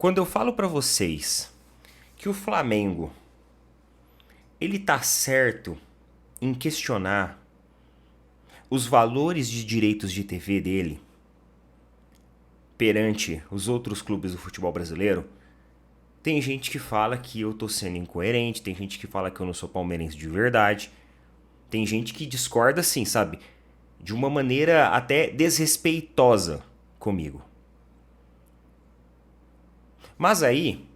Quando eu falo pra vocês que o Flamengo ele tá certo em questionar os valores de direitos de TV dele perante os outros clubes do futebol brasileiro, tem gente que fala que eu tô sendo incoerente, tem gente que fala que eu não sou palmeirense de verdade, tem gente que discorda assim, sabe? De uma maneira até desrespeitosa comigo. Mas aí,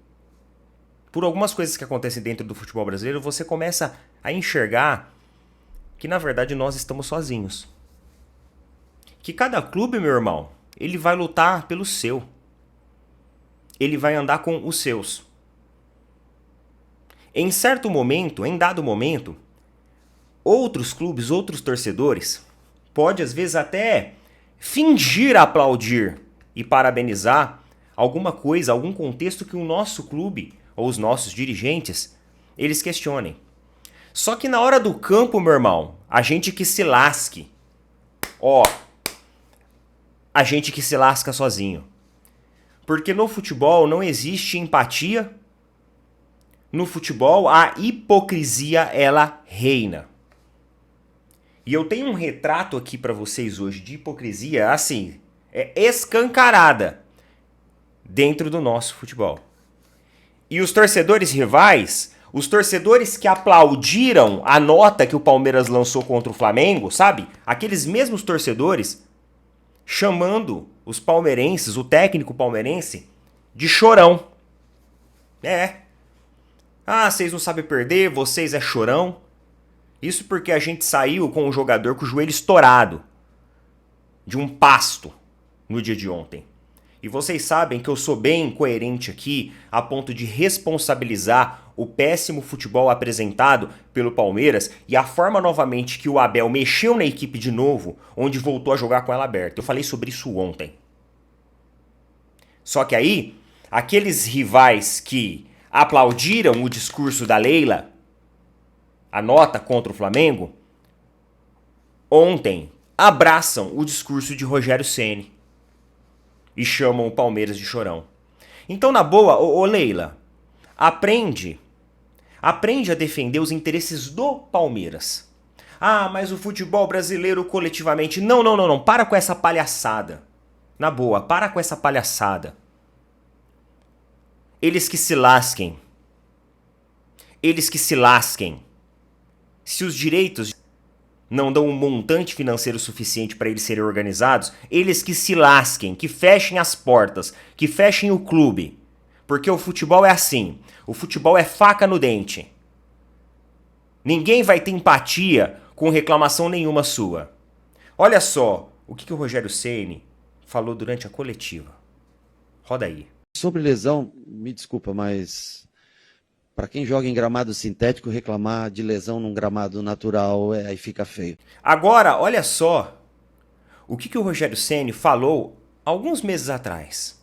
por algumas coisas que acontecem dentro do futebol brasileiro, você começa a enxergar que na verdade nós estamos sozinhos. Que cada clube, meu irmão, ele vai lutar pelo seu. Ele vai andar com os seus. Em certo momento, em dado momento, outros clubes, outros torcedores, pode às vezes até fingir aplaudir e parabenizar alguma coisa, algum contexto que o nosso clube ou os nossos dirigentes, eles questionem. Só que na hora do campo, meu irmão, a gente que se lasque. Ó, a gente que se lasca sozinho. Porque no futebol não existe empatia. No futebol a hipocrisia ela reina. E eu tenho um retrato aqui pra vocês hoje de hipocrisia, assim, escancarada dentro do nosso futebol. E os torcedores rivais, os torcedores que aplaudiram a nota que o Palmeiras lançou contra o Flamengo, sabe? Aqueles mesmos torcedores chamando os palmeirenses, o técnico palmeirense, de chorão. Ah, vocês não sabem perder, vocês é chorão. Isso porque a gente saiu com um jogador com o joelho estourado de um pasto no dia de ontem. E vocês sabem que eu sou bem coerente aqui a ponto de responsabilizar o péssimo futebol apresentado pelo Palmeiras e a forma novamente que o Abel mexeu na equipe de novo, onde voltou a jogar com ela aberta. Eu falei sobre isso ontem. Só que aí, aqueles rivais que aplaudiram o discurso da Leila, a nota contra o Flamengo, ontem abraçam o discurso de Rogério Ceni e chamam o Palmeiras de chorão. Então, na boa, ô Leila, aprende a defender os interesses do Palmeiras. Ah, mas o futebol brasileiro coletivamente... Não, para com essa palhaçada. Na boa, para com essa palhaçada. Eles que se lasquem. Eles que se lasquem. Se os direitos não dão um montante financeiro suficiente para eles serem organizados, eles que se lasquem, que fechem as portas, que fechem o clube. Porque o futebol é assim. O futebol é faca no dente. Ninguém vai ter empatia com reclamação nenhuma sua. Olha só o que o Rogério Ceni falou durante a coletiva. Roda aí. Sobre lesão, me desculpa, mas para quem joga em gramado sintético, reclamar de lesão num gramado natural aí fica feio. Agora, olha só o que o Rogério Ceni falou alguns meses atrás,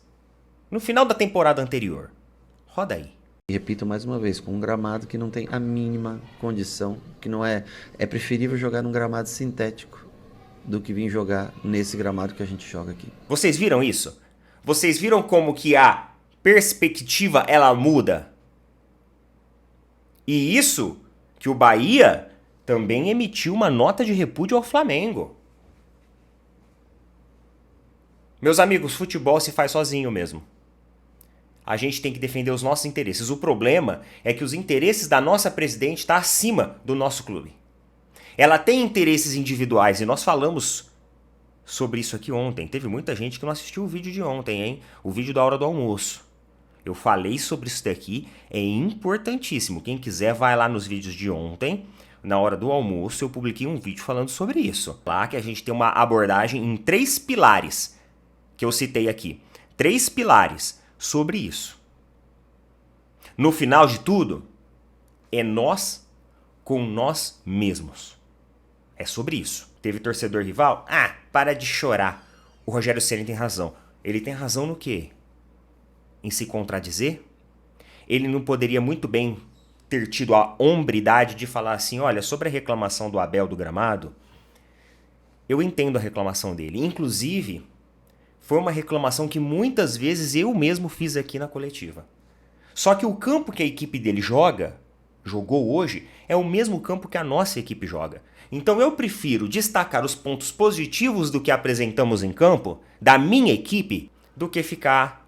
no final da temporada anterior. Roda aí. E repito mais uma vez, com um gramado que não tem a mínima condição, que não é preferível jogar num gramado sintético do que vir jogar nesse gramado que a gente joga aqui. Vocês viram isso? Vocês viram como que a perspectiva ela muda? E isso que o Bahia também emitiu uma nota de repúdio ao Flamengo. Meus amigos, futebol se faz sozinho mesmo. A gente tem que defender os nossos interesses. O problema é que os interesses da nossa presidente estão acima do nosso clube. Ela tem interesses individuais e nós falamos sobre isso aqui ontem. Teve muita gente que não assistiu o vídeo de ontem, hein? O vídeo da hora do almoço. Eu falei sobre isso daqui, é importantíssimo. Quem quiser vai lá nos vídeos de ontem. Na hora do almoço eu publiquei um vídeo falando sobre isso. Lá que a gente tem uma abordagem em 3 pilares que eu citei aqui. 3 pilares sobre isso. No final de tudo, é nós com nós mesmos. É sobre isso. Teve torcedor rival? Ah, para de chorar. O Rogério Ceni tem razão. Ele tem razão no quê? Em se contradizer? Ele não poderia muito bem ter tido a hombridade de falar assim, olha, sobre a reclamação do Abel do gramado, eu entendo a reclamação dele. Inclusive, foi uma reclamação que muitas vezes eu mesmo fiz aqui na coletiva. Só que o campo que a equipe dele jogou hoje, é o mesmo campo que a nossa equipe joga. Então eu prefiro destacar os pontos positivos do que apresentamos em campo, da minha equipe, do que ficar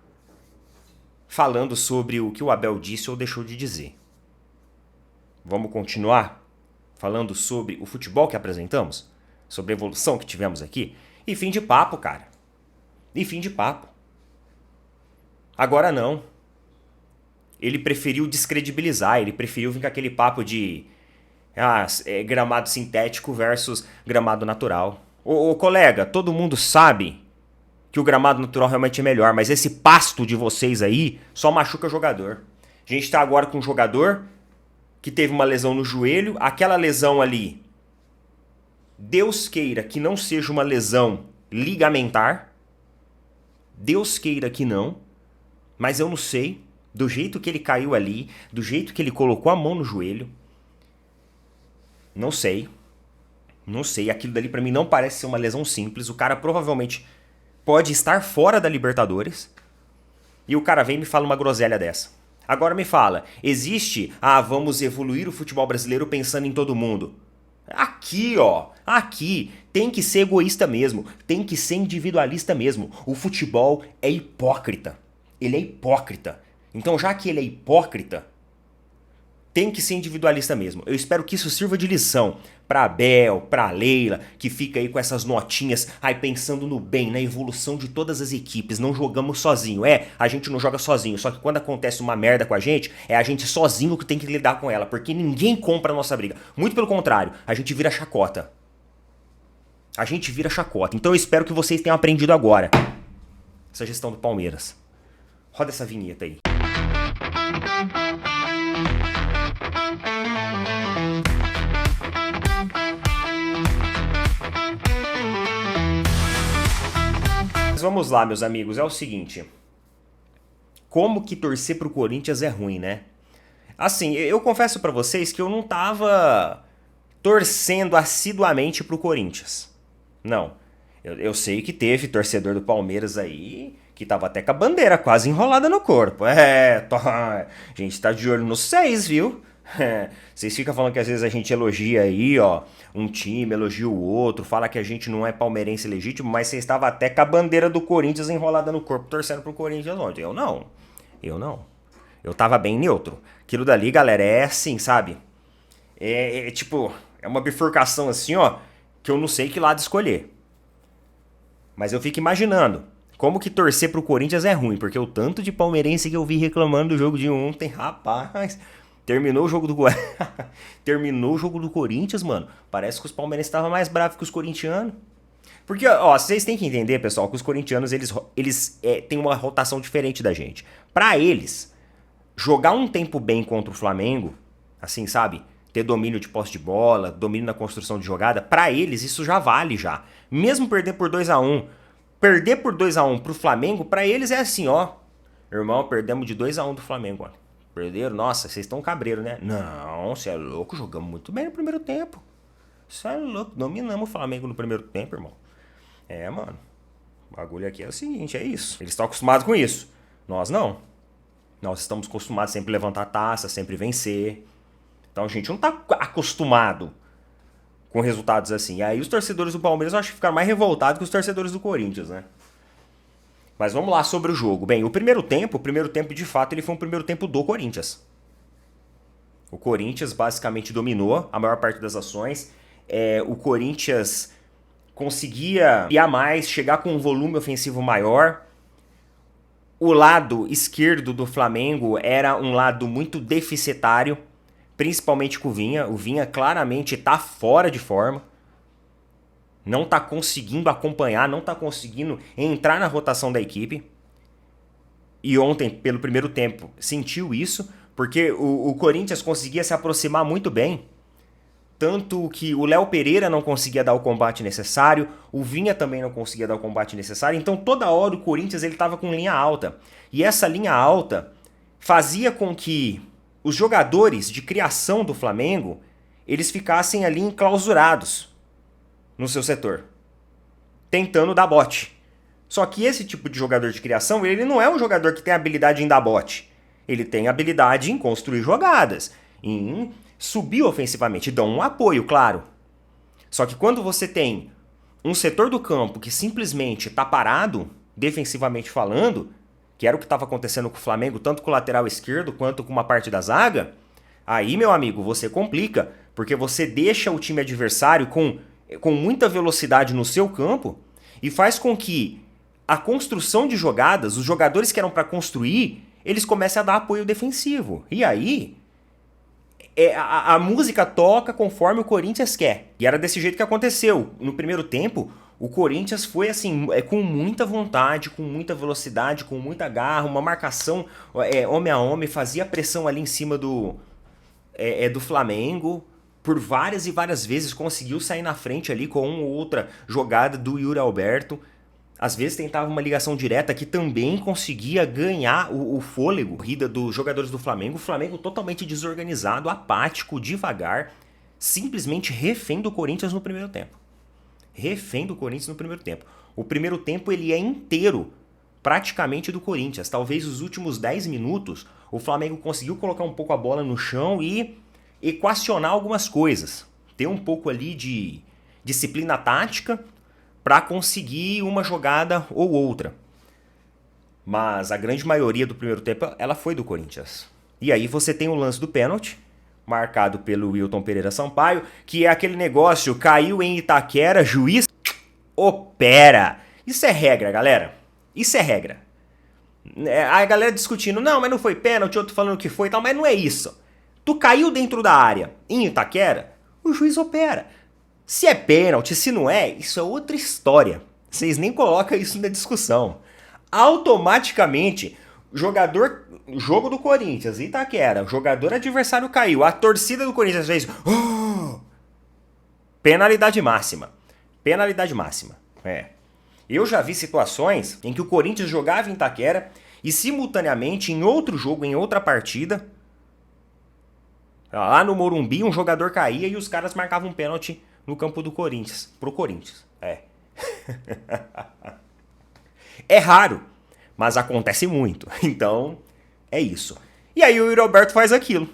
falando sobre o que o Abel disse ou deixou de dizer. Vamos continuar falando sobre o futebol que apresentamos? Sobre a evolução que tivemos aqui? E fim de papo, cara. E fim de papo. Agora não. Ele preferiu descredibilizar, ele preferiu vir com aquele papo de gramado sintético versus gramado natural. Ô colega, todo mundo sabe que o gramado natural realmente é melhor, mas esse pasto de vocês aí só machuca o jogador. A gente tá agora com um jogador que teve uma lesão no joelho, aquela lesão ali, Deus queira que não seja uma lesão ligamentar, Deus queira que não, mas eu não sei, do jeito que ele caiu ali, do jeito que ele colocou a mão no joelho, não sei, aquilo dali pra mim não parece ser uma lesão simples, o cara provavelmente pode estar fora da Libertadores, e o cara vem e me fala uma groselha dessa. Agora me fala, existe, vamos evoluir o futebol brasileiro pensando em todo mundo. Aqui, tem que ser egoísta mesmo, tem que ser individualista mesmo. O futebol é hipócrita, ele é hipócrita. Então já que ele é hipócrita, tem que ser individualista mesmo. Eu espero que isso sirva de lição pra Abel, pra Leila, que fica aí com essas notinhas, pensando no bem, na evolução de todas as equipes. Não jogamos sozinho. A gente não joga sozinho. Só que quando acontece uma merda com a gente, é a gente sozinho que tem que lidar com ela, porque ninguém compra a nossa briga. Muito pelo contrário, a gente vira chacota. Então eu espero que vocês tenham aprendido agora essa gestão do Palmeiras. Roda essa vinheta aí. Mas vamos lá, meus amigos, é o seguinte. Como que torcer pro Corinthians é ruim, né? Assim, eu confesso pra vocês que eu não tava torcendo assiduamente pro Corinthians. Não. Eu sei que teve torcedor do Palmeiras aí que tava até com a bandeira quase enrolada no corpo. A gente tá de olho nos 6, viu? Vocês ficam falando que às vezes a gente elogia aí, um time, elogia o outro, fala que a gente não é palmeirense legítimo, mas você estava até com a bandeira do Corinthians enrolada no corpo, torcendo pro Corinthians ontem. Eu não. Eu tava bem neutro. Aquilo dali, galera, é assim, sabe? Tipo, é uma bifurcação assim, que eu não sei que lado escolher. Mas eu fico imaginando como que torcer pro Corinthians é ruim, porque o tanto de palmeirense que eu vi reclamando do jogo de ontem, rapaz... Terminou o jogo do Corinthians, mano. Parece que os palmeirenses estavam mais bravos que os corintianos. Porque, vocês têm que entender, pessoal, que os corintianos, eles têm uma rotação diferente da gente. Pra eles, jogar um tempo bem contra o Flamengo, assim, sabe? Ter domínio de posse de bola, domínio na construção de jogada, pra eles isso já vale, já. Mesmo perder por 2-1. Perder por 2-1 pro Flamengo, pra eles é assim, irmão, perdemos de 2-1 do Flamengo, Perderam? Nossa, vocês estão cabreiro, né? Não, você é louco, jogamos muito bem no primeiro tempo. Você é louco, dominamos o Flamengo no primeiro tempo, irmão. Mano, o bagulho aqui é o seguinte, é isso. Eles estão acostumados com isso. Nós não. Nós estamos acostumados a sempre levantar a taça, sempre vencer. Então a gente não tá acostumado com resultados assim. E aí os torcedores do Palmeiras eu acho que ficaram mais revoltados que os torcedores do Corinthians, né? Mas vamos lá sobre o jogo. Bem, o primeiro tempo de fato, ele foi um primeiro tempo do Corinthians. O Corinthians basicamente dominou a maior parte das ações. O Corinthians conseguia criar mais, chegar com um volume ofensivo maior. O lado esquerdo do Flamengo era um lado muito deficitário, principalmente com o Vinha. O Vinha claramente está fora de forma. Não tá conseguindo acompanhar, não tá conseguindo entrar na rotação da equipe. E ontem, pelo primeiro tempo, sentiu isso, porque o Corinthians conseguia se aproximar muito bem. Tanto que o Léo Pereira não conseguia dar o combate necessário, o Vinha também não conseguia dar o combate necessário. Então toda hora o Corinthians estava com linha alta. E essa linha alta fazia com que os jogadores de criação do Flamengo, eles ficassem ali enclausurados no seu setor, tentando dar bote. Só que esse tipo de jogador de criação, ele não é um jogador que tem habilidade em dar bote. Ele tem habilidade em construir jogadas, em subir ofensivamente, dão um apoio, claro. Só que quando você tem um setor do campo que simplesmente está parado, defensivamente falando, que era o que estava acontecendo com o Flamengo, tanto com o lateral esquerdo quanto com uma parte da zaga, aí, meu amigo, você complica, porque você deixa o time adversário com muita velocidade no seu campo e faz com que a construção de jogadas, os jogadores que eram para construir, eles comecem a dar apoio defensivo. E aí, a música toca conforme o Corinthians quer. E era desse jeito que aconteceu. No primeiro tempo, o Corinthians foi assim, com muita vontade, com muita velocidade, com muita garra, uma marcação homem a homem, fazia pressão ali em cima do Flamengo. Por várias e várias vezes conseguiu sair na frente ali com uma ou outra jogada do Yuri Alberto. Às vezes tentava uma ligação direta que também conseguia ganhar o fôlego, corrida dos jogadores do Flamengo. O Flamengo totalmente desorganizado, apático, devagar, simplesmente refém do Corinthians no primeiro tempo. Refém do Corinthians no primeiro tempo. O primeiro tempo ele é inteiro, praticamente do Corinthians. Talvez os últimos 10 minutos o Flamengo conseguiu colocar um pouco a bola no chão e equacionar algumas coisas. Ter um pouco ali de disciplina tática para conseguir uma jogada ou outra. Mas a grande maioria do primeiro tempo ela foi do Corinthians. E aí você tem o lance do pênalti, marcado pelo Wilton Pereira Sampaio, que é aquele negócio, caiu em Itaquera, juiz opera. Isso é regra, galera. Isso é regra. A galera discutindo, não, mas não foi pênalti, outro falando que foi e tal, mas não é isso. Tu caiu dentro da área em Itaquera, o juiz opera. Se é pênalti, se não é, isso é outra história. Vocês nem colocam isso na discussão. Automaticamente, jogo do Corinthians, Itaquera, o jogador adversário caiu, a torcida do Corinthians fez... penalidade máxima. Penalidade máxima. Eu já vi situações em que o Corinthians jogava em Itaquera e simultaneamente em outro jogo, em outra partida, lá no Morumbi, um jogador caía e os caras marcavam um pênalti no campo do Corinthians, pro Corinthians. É raro, mas acontece muito. Então, é isso. E aí o Yuri Alberto faz aquilo.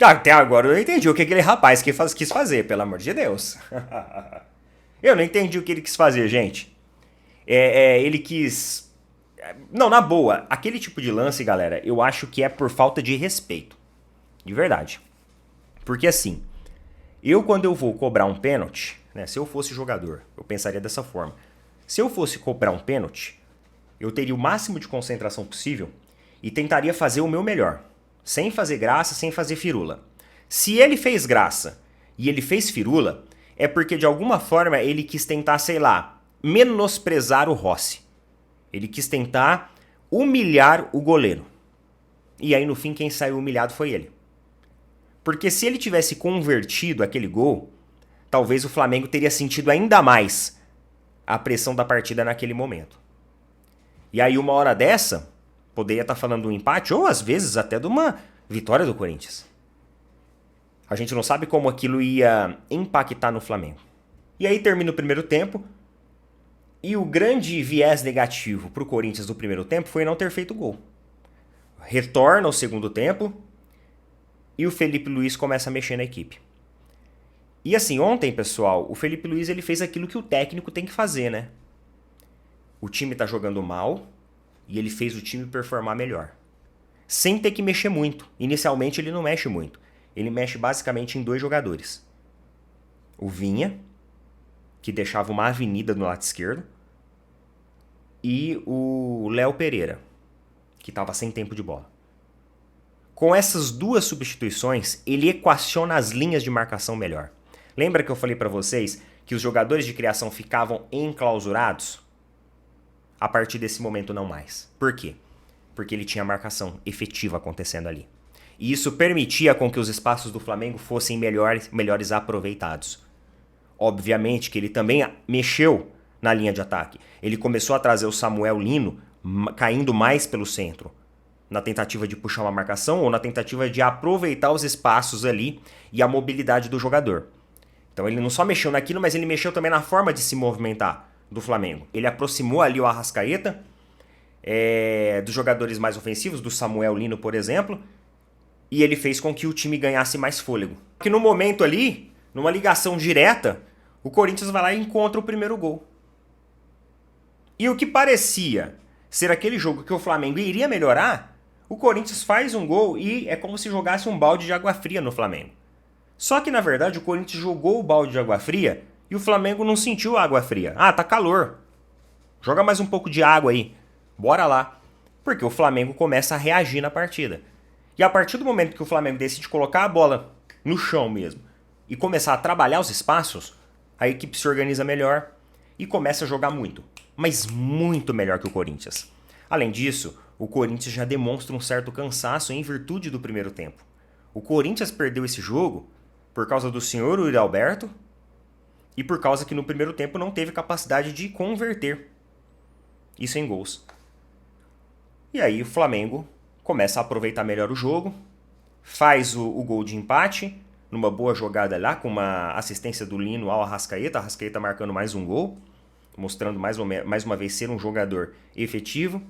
Até agora eu não entendi o que aquele rapaz quis fazer, pelo amor de Deus. Eu não entendi o que ele quis fazer, gente. Ele quis... Não, na boa, aquele tipo de lance, galera, eu acho que é por falta de respeito. De verdade. Porque assim... quando eu vou cobrar um pênalti, né, se eu fosse jogador, eu pensaria dessa forma. Se eu fosse cobrar um pênalti, eu teria o máximo de concentração possível e tentaria fazer o meu melhor. Sem fazer graça, sem fazer firula. Se ele fez graça e ele fez firula, é porque de alguma forma ele quis tentar, sei lá, menosprezar o Rossi. Ele quis tentar humilhar o goleiro. E aí no fim quem saiu humilhado foi ele. Porque se ele tivesse convertido aquele gol, talvez o Flamengo teria sentido ainda mais a pressão da partida naquele momento. E aí uma hora dessa, poderia estar falando de um empate ou às vezes até de uma vitória do Corinthians. A gente não sabe como aquilo ia impactar no Flamengo. E aí termina o primeiro tempo e o grande viés negativo para o Corinthians do primeiro tempo foi não ter feito gol. Retorna ao segundo tempo... E o Felipe Luiz começa a mexer na equipe. E assim, ontem, pessoal, o Felipe Luiz ele fez aquilo que o técnico tem que fazer, né? O time tá jogando mal e ele fez o time performar melhor. Sem ter que mexer muito. Inicialmente ele não mexe muito. Ele mexe basicamente em 2 jogadores. O Vinha, que deixava uma avenida no lado esquerdo, e o Léo Pereira, que estava sem tempo de bola. Com essas 2 substituições, ele equaciona as linhas de marcação melhor. Lembra que eu falei para vocês que os jogadores de criação ficavam enclausurados? A partir desse momento não mais. Por quê? Porque ele tinha marcação efetiva acontecendo ali. E isso permitia com que os espaços do Flamengo fossem melhores aproveitados. Obviamente que ele também mexeu na linha de ataque. Ele começou a trazer o Samuel Lino caindo mais pelo centro, na tentativa de puxar uma marcação ou na tentativa de aproveitar os espaços ali e a mobilidade do jogador. Então ele não só mexeu naquilo, mas ele mexeu também na forma de se movimentar. do Flamengo. Ele aproximou ali o Arrascaeta dos jogadores mais ofensivos, do Samuel Lino, por exemplo, e ele fez com que o time ganhasse mais fôlego. Que no momento ali, numa ligação direta, o Corinthians vai lá e encontra o primeiro gol. E o que parecia ser aquele jogo que o Flamengo iria melhorar, o Corinthians faz um gol e é como se jogasse um balde de água fria no Flamengo. Só que, na verdade, o Corinthians jogou o balde de água fria e o Flamengo não sentiu a água fria. Ah, tá calor. Joga mais um pouco de água aí. Bora lá. Porque o Flamengo começa a reagir na partida. E a partir do momento que o Flamengo decide colocar a bola no chão mesmo e começar a trabalhar os espaços, a equipe se organiza melhor e começa a jogar muito. Mas muito melhor que o Corinthians. Além disso, o Corinthians já demonstra um certo cansaço em virtude do primeiro tempo. O Corinthians perdeu esse jogo por causa do senhor Yuri Alberto e por causa que no primeiro tempo não teve capacidade de converter isso em gols. E aí o Flamengo começa a aproveitar melhor o jogo, faz o gol de empate, numa boa jogada lá, com uma assistência do Lino ao Arrascaeta, Arrascaeta marcando mais um gol, mostrando mais uma vez ser um jogador efetivo.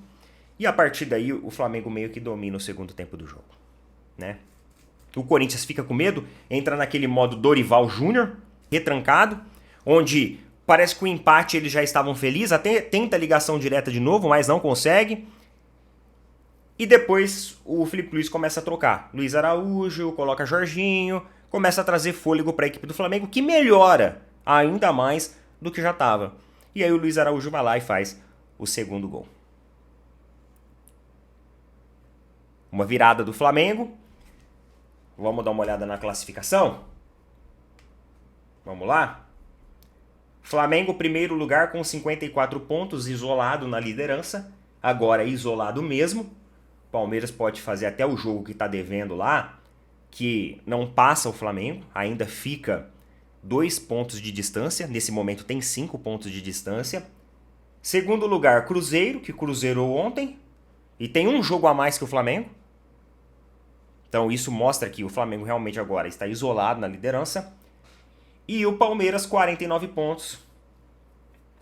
E a partir daí o Flamengo meio que domina o segundo tempo do jogo, né? O Corinthians fica com medo, entra naquele modo Dorival Júnior, retrancado, onde parece que o empate eles já estavam felizes, até tenta a ligação direta de novo, mas não consegue. E depois o Felipe Luiz começa a trocar. Luiz Araújo, coloca Jorginho, começa a trazer fôlego para a equipe do Flamengo, que melhora ainda mais do que já estava. E aí o Luiz Araújo vai lá e faz o segundo gol. Uma virada do Flamengo. Vamos dar uma olhada na classificação? Vamos lá? Flamengo, primeiro lugar com 54 pontos, isolado na liderança. Agora isolado mesmo. Palmeiras pode fazer até o jogo que está devendo lá, que não passa o Flamengo, ainda fica 2 pontos de distância. Nesse momento tem 5 pontos de distância. Segundo lugar, Cruzeiro, que cruzeirou ontem. E tem um jogo a mais que o Flamengo. Então isso mostra que o Flamengo realmente agora está isolado na liderança. E o Palmeiras, 49 pontos,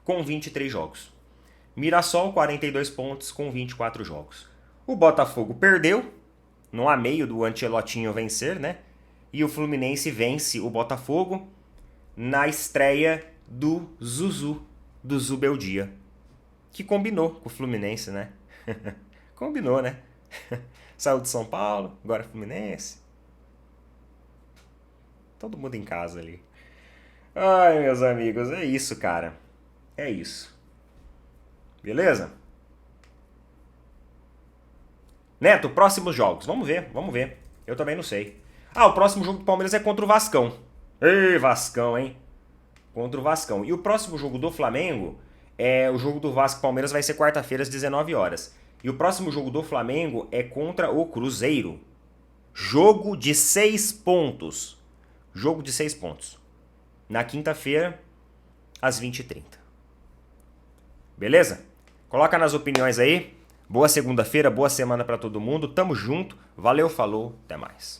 com 23 jogos. Mirassol, 42 pontos, com 24 jogos. O Botafogo perdeu, não há meio do Ancelotinho vencer, né? E o Fluminense vence o Botafogo na estreia do Zuzu, do Zubeldia. Que combinou com o Fluminense, né? Combinou, né? Saiu de São Paulo, agora Fluminense. Todo mundo em casa ali. Ai, meus amigos, é isso, cara. É isso. Beleza? Neto, próximos jogos. Vamos ver, vamos ver. Eu também não sei. Ah, o próximo jogo do Palmeiras é contra o Vascão. Ei, Vascão, hein? Contra o Vascão. E o próximo jogo do Flamengo, o jogo do Vasco Palmeiras vai ser quarta-feira às 19 horas. E o próximo jogo do Flamengo é contra o Cruzeiro. Jogo de 6 pontos. Jogo de 6 pontos. Na quinta-feira, às 20h30. Beleza? Coloca nas opiniões aí. Boa segunda-feira, boa semana pra todo mundo. Tamo junto. Valeu, falou, até mais.